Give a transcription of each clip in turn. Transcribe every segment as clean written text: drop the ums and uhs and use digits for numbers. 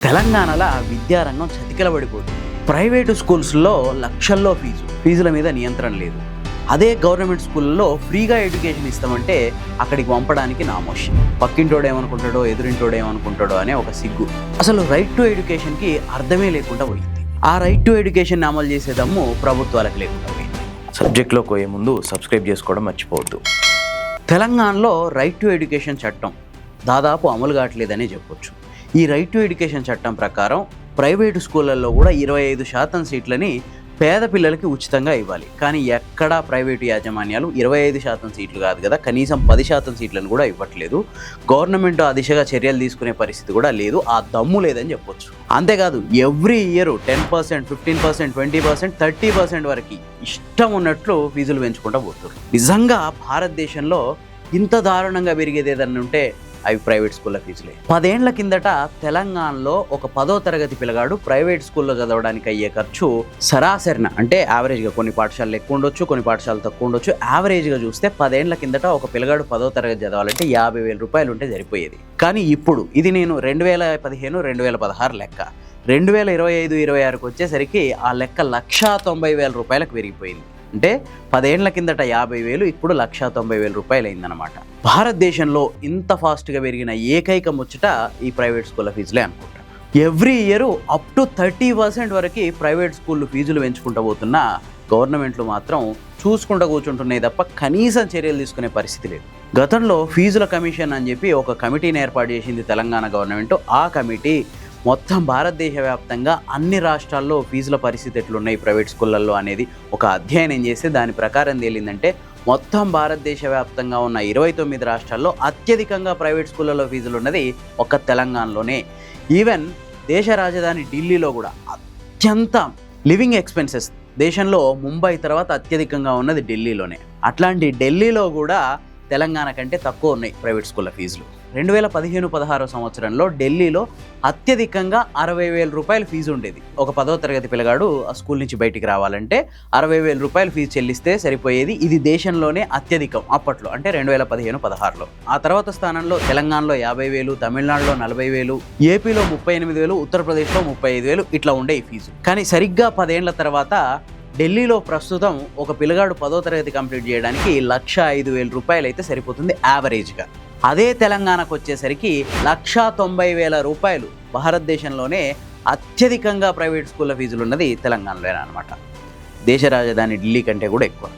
తెలంగాణలో విద్యారంగం చతికిలబడిపోతుంది. ప్రైవేటు స్కూల్స్లో లక్షల్లో ఫీజుల మీద నియంత్రణ లేదు. అదే గవర్నమెంట్ స్కూల్లో ఫ్రీగా ఎడ్యుకేషన్ ఇస్తామంటే అక్కడికి పంపడానికి నామోషి. పక్కింటోడు ఏమనుకుంటాడో ఎదురింటోడు ఏమనుకుంటాడో అనే ఒక సిగ్గు. అసలు రైట్ టు ఎడ్యుకేషన్కి అర్థమే లేకుండా పోయింది. ఆ రైట్ టు ఎడ్యుకేషన్ అమలు చేసే దమ్ము ప్రభుత్వాలకు లేకుండా పోయింది. సబ్జెక్ట్లో పోయే ముందు సబ్స్క్రైబ్ చేసుకోవడం మర్చిపోవద్దు. తెలంగాణలో రైట్ టు ఎడ్యుకేషన్ చట్టం దాదాపు అమలు కావట్లేదనే చెప్పొచ్చు. ఈ రైట్ టు ఎడ్యుకేషన్ చట్టం ప్రకారం ప్రైవేటు స్కూళ్ళల్లో కూడా 25% సీట్లని పేద పిల్లలకి ఉచితంగా ఇవ్వాలి. కానీ ఎక్కడా ప్రైవేటు యాజమాన్యాలు 25% సీట్లు కాదు కదా, కనీసం 10% సీట్లను కూడా ఇవ్వట్లేదు. గవర్నమెంట్ ఆ దిశగా చర్యలు తీసుకునే పరిస్థితి కూడా లేదు, ఆ దమ్ము లేదని చెప్పొచ్చు. అంతేకాదు ఎవ్రీ ఇయర్ 10%, 15%, 20%, 30% వరకు ఇష్టం ఉన్నట్లు ఫీజులు పెంచుకుంటూ పోతారు. నిజంగా భారతదేశంలో ఇంత దారుణంగా పెరిగేది ఏదన్నా ఉంటే అవి ప్రైవేట్ స్కూళ్ళ ఫీజులే. 10 ఏళ్ల కిందట తెలంగాణలో ఒక 10వ తరగతి పిల్లగాడు ప్రైవేట్ స్కూల్లో చదవడానికి అయ్యే ఖర్చు సరాసరిన, అంటే యావరేజ్గా, కొన్ని పాఠశాలలు ఎక్కువ ఉండొచ్చు, కొన్ని పాఠశాలలు తక్కువ ఉండొచ్చు, యావరేజ్గా చూస్తే 10 ఏళ్ల కిందట ఒక పిల్లగాడు 10వ తరగతి చదవాలంటే 50,000 రూపాయలు ఉంటే సరిపోయేది. కానీ ఇప్పుడు ఇది నేను 2015, 2016 లెక్క. 2025-26కి వచ్చేసరికి ఆ లెక్క 1,90,000 రూపాయలకు పెరిగిపోయింది. అంటే 10 ఏళ్ల కిందట 50,000, ఇప్పుడు 1,90,000 రూపాయలు అయిందన్నమాట. భారతదేశంలో ఇంత ఫాస్ట్గా పెరిగిన ఏకైక ముచ్చట ఈ ప్రైవేట్ స్కూళ్ళ ఫీజులే అనుకుంటా. ఎవ్రీ ఇయర్ అప్ టు 30% వరకు ప్రైవేట్ స్కూళ్ళు ఫీజులు పెంచుకుంటూ పోతున్నా గవర్నమెంట్లు మాత్రం చూసుకుంటూ కూర్చుంటున్నాయి తప్ప కనీసం చర్యలు తీసుకునే పరిస్థితి లేదు. గతంలో ఫీజుల కమిషన్ అని చెప్పి ఒక కమిటీని ఏర్పాటు చేసింది తెలంగాణ గవర్నమెంట్. ఆ కమిటీ మొత్తం భారతదేశ వ్యాప్తంగా అన్ని రాష్ట్రాల్లో ఫీజుల పరిస్థితి ఎట్లున్నాయి ప్రైవేట్ స్కూళ్ళల్లో అనేది ఒక అధ్యయనం చేస్తే దాని ప్రకారం తేలిందంటే మొత్తం భారతదేశ వ్యాప్తంగా ఉన్న 29 రాష్ట్రాల్లో అత్యధికంగా ప్రైవేట్ స్కూళ్ళలో ఫీజులు ఉన్నది ఒక్క తెలంగాణలోనే. ఈవెన్ దేశ రాజధాని ఢిల్లీలో కూడా అత్యంత లివింగ్ ఎక్స్పెన్సెస్ దేశంలో ముంబై తర్వాత అత్యధికంగా ఉన్నది ఢిల్లీలోనే. అట్లాంటి ఢిల్లీలో కూడా తెలంగాణ కంటే తక్కువ ఉన్నాయి ప్రైవేట్ స్కూళ్ళ ఫీజులు. 2015-16 సంవత్సరంలో ఢిల్లీలో అత్యధికంగా 60,000 రూపాయలు ఫీజు ఉండేది. ఒక 10వ తరగతి పిల్లగాడు ఆ స్కూల్ నుంచి బయటికి రావాలంటే 60,000 రూపాయలు ఫీజు చెల్లిస్తే సరిపోయేది. ఇది దేశంలోనే అత్యధికం అప్పట్లో, అంటే 2015-16లో. ఆ తర్వాత స్థానంలో తెలంగాణలో 50,000, తమిళనాడులో 40,000, ఏపీలో 38,000, ఉత్తరప్రదేశ్లో 35,000 ఇట్లా ఉండే ఈ ఫీజు. కానీ సరిగ్గా 10 ఏళ్ల తర్వాత ఢిల్లీలో ప్రస్తుతం ఒక పిల్లగాడు 10వ తరగతి కంప్లీట్ చేయడానికి 1,05,000 రూపాయలు అయితే సరిపోతుంది యావరేజ్గా. అదే తెలంగాణకు వచ్చేసరికి 1,90,000 రూపాయలు. భారతదేశంలోనే అత్యధికంగా ప్రైవేట్ స్కూళ్ళ ఫీజులు ఉన్నది తెలంగాణలోనే అనమాట. దేశ రాజధాని ఢిల్లీ కంటే కూడా ఎక్కువ.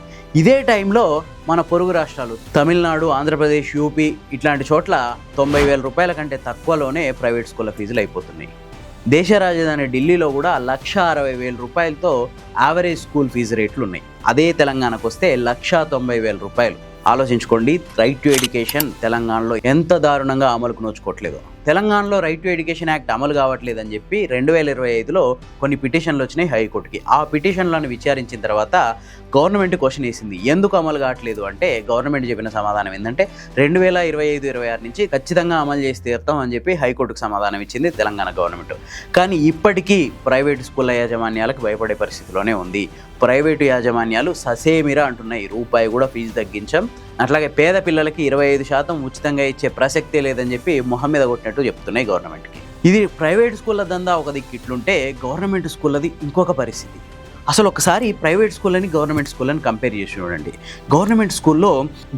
ఇదే టైంలో మన పొరుగు రాష్ట్రాలు తమిళనాడు, ఆంధ్రప్రదేశ్, యూపీ ఇట్లాంటి చోట్ల 90,000 రూపాయల కంటే తక్కువలోనే ప్రైవేట్ స్కూళ్ళ ఫీజులు అయిపోతున్నాయి. దేశ రాజధాని ఢిల్లీలో కూడా 1,60,000 రూపాయలతో యావరేజ్ స్కూల్ ఫీజు రేట్లు ఉన్నాయి. అదే తెలంగాణకు వస్తే 1,90,000 రూపాయలు. ఆలోచించుకోండి, రైట్ టు ఎడ్యుకేషన్ తెలంగాణలో ఎంత దారుణంగా అమలుకు నోచుకోవట్లేదు. తెలంగాణలో రైట్ టు ఎడ్యుకేషన్ యాక్ట్ అమలు కావట్లేదని చెప్పి 2025లో కొన్ని పిటిషన్లు వచ్చినాయి హైకోర్టుకి. ఆ పిటిషన్లను విచారించిన తర్వాత గవర్నమెంట్ క్వశ్చన్ వేసింది, ఎందుకు అమలు కావట్లేదు అంటే గవర్నమెంట్ చెప్పిన సమాధానం ఏంటంటే 2025-26 నుంచి ఖచ్చితంగా అమలు చేసి తీరుతాం అని చెప్పి హైకోర్టుకు సమాధానం ఇచ్చింది తెలంగాణ గవర్నమెంట్. కానీ ఇప్పటికీ ప్రైవేటు స్కూళ్ళ యాజమాన్యాలకు భయపడే పరిస్థితిలోనే ఉంది. ప్రైవేటు యాజమాన్యాలు ససేమిరా అంటున్నాయి, రూపాయి కూడా ఫీజు తగ్గించాం, అట్లాగే పేద పిల్లలకి 25% ఉచితంగా ఇచ్చే ప్రసక్తే లేదని చెప్పి మొహం మీద కొట్టినట్టు చెప్తున్నాయి గవర్నమెంట్కి. ఇది ప్రైవేట్ స్కూళ్ళ దందా ఒక దిక్కు ఇట్లుంటే గవర్నమెంట్ స్కూళ్ళది ఇంకొక పరిస్థితి. అసలు ఒకసారి ప్రైవేట్ స్కూళ్ళని గవర్నమెంట్ స్కూళ్ళని కంపేర్ చేసి చూడండి. గవర్నమెంట్ స్కూల్లో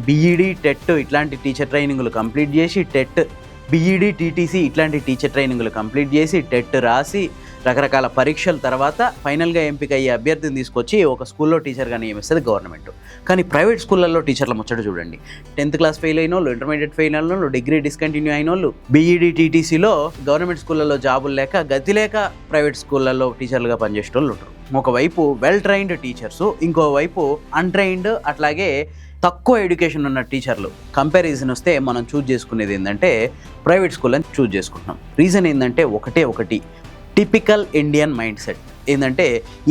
బీఈడీ, టెట్ ఇట్లాంటి టీచర్ ట్రైనింగ్లు కంప్లీట్ చేసి, టెట్, బీఈడీ, టీటీసీ ఇట్లాంటి టీచర్ ట్రైనింగ్లు కంప్లీట్ చేసి, టెట్ రాసి రకరకాల పరీక్షల తర్వాత ఫైనల్గా ఎంపిక అయ్యే అభ్యర్థిని తీసుకొచ్చి ఒక స్కూల్లో టీచర్గా నియమిస్తుంది గవర్నమెంట్. కానీ ప్రైవేట్ స్కూళ్ళల్లో టీచర్ల ముచ్చట చూడండి. 10th క్లాస్ ఫెయిల్ అయిన వాళ్ళు, ఇంటర్మీడియట్ ఫెయిల్ అయిన వాళ్ళు, డిగ్రీ డిస్కంటిన్యూ అయిన వాళ్ళు, బీఈడీ, టీటీసీలో గవర్నమెంట్ స్కూళ్ళల్లో జాబులు లేక, గతి లేక ప్రైవేట్ స్కూళ్ళల్లో టీచర్లుగా పనిచేసే వాళ్ళు ఉంటారు. ఒకవైపు వెల్ ట్రైన్డ్ టీచర్స్, ఇంకోవైపు అన్ట్రైన్డ్, అట్లాగే తక్కువ ఎడ్యుకేషన్ ఉన్న టీచర్లు. కంపారిజన్ వస్తే మనం చూజ్ చేసుకునేది ఏంటంటే ప్రైవేట్ స్కూళ్ళని చూజ్ చేసుకుంటున్నాం. రీజన్ ఏంటంటే ఒకటి టిపికల్ ఇండియన్ మైండ్ సెట్. ఏంటంటే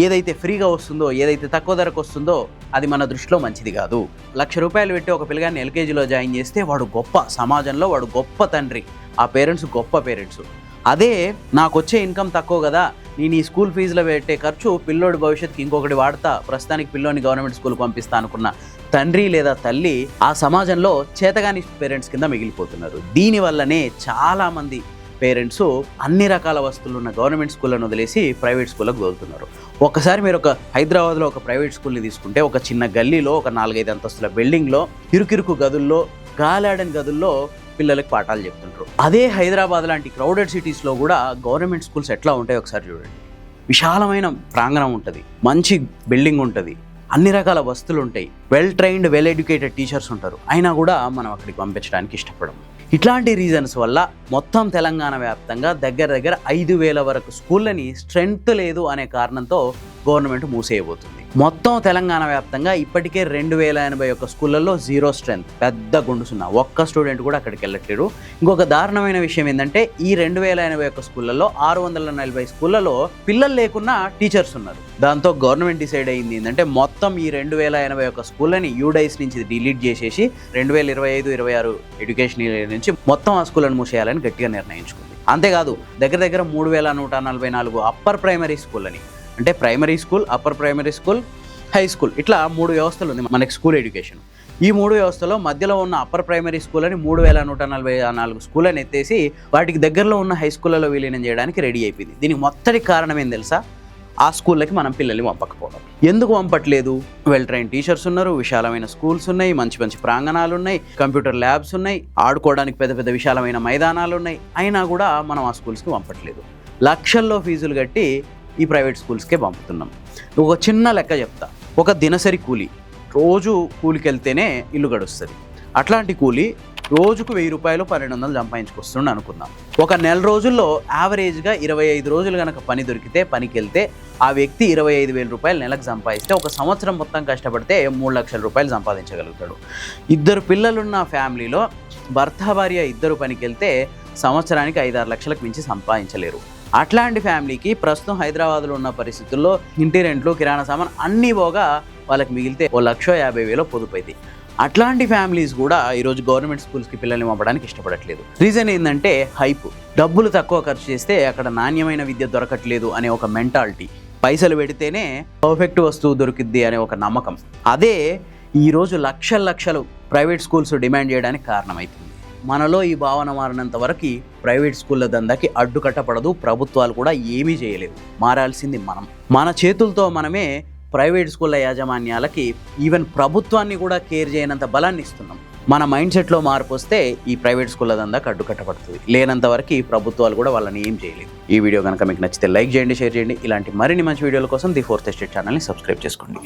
ఏదైతే ఫ్రీగా వస్తుందో, ఏదైతే తక్కువ ధరకు వస్తుందో అది మన దృష్టిలో మంచిది కాదు. 1,00,000 రూపాయలు పెట్టి ఒక పిల్లగాన్ని ఎల్కేజీలో జాయిన్ చేస్తే వాడు గొప్ప, సమాజంలో వాడు గొప్ప తండ్రి, ఆ పేరెంట్స్ గొప్ప పేరెంట్స్. అదే నాకు వచ్చే ఇన్కమ్ తక్కువ కదా, నేను ఈ స్కూల్ ఫీజులో పెట్టే ఖర్చు పిల్లోడి భవిష్యత్తుకి ఇంకొకటి వాడతా, ప్రస్తుతానికి పిల్లోని గవర్నమెంట్ స్కూల్ పంపిస్తా అనుకున్న తండ్రి లేదా తల్లి ఆ సమాజంలో చేతగాని పేరెంట్స్ కింద మిగిలిపోతున్నారు. దీనివల్లనే చాలామంది పేరెంట్స్ అన్ని రకాల వస్తువులు ఉన్న గవర్నమెంట్ స్కూళ్ళను వదిలేసి ప్రైవేట్ స్కూళ్ళకు దోలుతున్నారు. ఒక్కసారి మీరు ఒక హైదరాబాద్లో ఒక ప్రైవేట్ స్కూల్ని తీసుకుంటే ఒక చిన్న గల్లీలో ఒక 4-5 అంతస్తుల బిల్డింగ్లో ఇరుకిరుకు గదుల్లో గాలాడని గదుల్లో పిల్లలకి పాఠాలు చెప్తుంటారు. అదే హైదరాబాద్ లాంటి క్రౌడెడ్ సిటీస్లో కూడా గవర్నమెంట్ స్కూల్స్ ఎట్లా ఉంటాయో ఒకసారి చూడండి. విశాలమైన ప్రాంగణం ఉంటుంది, మంచి బిల్డింగ్ ఉంటుంది, అన్ని రకాల వస్తువులు ఉంటాయి, well trained well educated teachers ఉంటారు. అయినా కూడా మనం అక్కడికి పంపించడానికి ఇష్టపడము. ఇట్లాంటి రీజన్స్ వల్ల మొత్తం తెలంగాణ వ్యాప్తంగా దగ్గర 5,000 వరకు స్కూళ్ళని స్ట్రెంగ్త్ లేదు అనే కారణంతో గవర్నమెంట్ మూసేయబోతుంది. మొత్తం తెలంగాణ వ్యాప్తంగా ఇప్పటికే 2,081 స్కూళ్ళల్లో 0 స్ట్రెంగ్త్, పెద్ద గుండు సున్నా, ఒక్క స్టూడెంట్ కూడా అక్కడికి వెళ్ళట్లేరు. ఇంకొక దారుణమైన విషయం ఏంటంటే ఈ 2,081 స్కూళ్ళల్లో 640 స్కూళ్ళలో పిల్లలు లేకున్నా టీచర్స్ ఉన్నారు. దాంతో గవర్నమెంట్ డిసైడ్ అయింది ఏంటంటే మొత్తం ఈ 2,081 స్కూళ్ళని యూడైస్ నుంచి డిలీట్ చేసేసి 2025-26 ఎడ్యుకేషన్ ఇయర్ నుంచి మొత్తం ఆ స్కూళ్ళను మూసేయాలని గట్టిగా నిర్ణయించుకుంది. అంతేకాదు దగ్గర 3,144 అప్పర్ ప్రైమరీ స్కూళ్ళని, అంటే primary school, upper primary school, high school, ఇట్లా 3 వ్యవస్థలు ఉంది మనకి స్కూల్ ఎడ్యుకేషన్. ఈ 3 వ్యవస్థలో మధ్యలో ఉన్న అప్పర్ ప్రైమరీ స్కూల్ అని 3,144 స్కూళ్ళని ఎత్తేసి వాటికి దగ్గరలో ఉన్న హై స్కూళ్ళలో విలీనం చేయడానికి రెడీ అయిపోయింది. దీనికి మొత్తటి కారణం ఏం తెలుసా? ఆ స్కూళ్ళకి మనం పిల్లల్ని పంపకపోవడం. ఎందుకు పంపట్లేదు? వెల్ ట్రైన్ టీచర్స్ ఉన్నారు, విశాలమైన స్కూల్స్ ఉన్నాయి, మంచి ప్రాంగణాలు ఉన్నాయి, కంప్యూటర్ ల్యాబ్స్ ఉన్నాయి, ఆడుకోవడానికి పెద్ద విశాలమైన మైదానాలు ఉన్నాయి. అయినా కూడా మనం ఆ స్కూల్స్కి పంపట్లేదు. లక్షల్లో ఫీజులు కట్టి ఈ ప్రైవేట్ స్కూల్స్కే పంపుతున్నాం. ఒక చిన్న లెక్క చెప్తా. ఒక దినసరి కూలీ రోజు కూలికి వెళ్తేనే ఇల్లు గడుస్తుంది. అట్లాంటి కూలీ రోజుకు 1,000 రూపాయలు 1,200 సంపాదించుకొస్తుండ అనుకుందాం. ఒక నెల రోజుల్లో యావరేజ్గా 25 రోజులు కనుక పని దొరికితే పనికి వెళ్తే ఆ వ్యక్తి 25,000 రూపాయలు నెలకు సంపాదిస్తే ఒక సంవత్సరం మొత్తం కష్టపడితే 3 లక్షల రూపాయలు సంపాదించగలుగుతాడు. 2 పిల్లలున్న ఫ్యామిలీలో భర్త భార్య 2 పనికి వెళ్తే సంవత్సరానికి 5-6 లక్షలకు మించి సంపాదించలేరు. అట్లాంటి ఫ్యామిలీకి ప్రస్తుతం హైదరాబాద్లో ఉన్న పరిస్థితుల్లో ఇంటి రెంట్లు, కిరాణా సామాన్ అన్నీ పోగా వాళ్ళకి మిగిలితే 1,50,000 పొదుపు అవుతాయి. అట్లాంటి ఫ్యామిలీస్ కూడా ఈరోజు గవర్నమెంట్ స్కూల్స్కి పిల్లల్ని పంపడానికి ఇష్టపడట్లేదు. రీజన్ ఏంటంటే హైప్. డబ్బులు తక్కువ ఖర్చు చేస్తే అక్కడ నాణ్యమైన విద్య దొరకట్లేదు అనే ఒక మెంటాలిటీ. పైసలు పెడితేనే పర్ఫెక్ట్ వస్తువు దొరికిద్ది అనే ఒక నమ్మకం. అదే ఈరోజు లక్షలు ప్రైవేట్ స్కూల్స్ డిమాండ్ చేయడానికి కారణమవుతుంది. మనలో ఈ భావన మారినంత వరకు ప్రైవేట్ స్కూళ్ళ దందాకి అడ్డుకట్టపడదు. ప్రభుత్వాలు కూడా ఏమీ చేయలేవు. మారాల్సింది మనం. మన చేతులతో మనమే ప్రైవేట్ స్కూళ్ళ యాజమాన్యాలకి ఈవెన్ ప్రభుత్వాన్ని కూడా కేర్ చేయనంత బలాన్ని ఇస్తున్నాం. మన మైండ్ సెట్లో మార్పు వస్తే ఈ ప్రైవేట్ స్కూళ్ళ దందాకి అడ్డుకట్టబడుతుంది. లేనంత వరకు ప్రభుత్వాలు కూడా వాళ్ళని ఏం చేయలేదు. ఈ వీడియో కనుక మీకు నచ్చితే లైక్ చేయండి, షేర్ చేయండి. ఇలాంటి మరిన్ని మంచి వీడియోల కోసం ది ఫోర్త్ ఎస్టేట్ ఛానల్ని సబ్స్క్రైబ్ చేసుకోండి.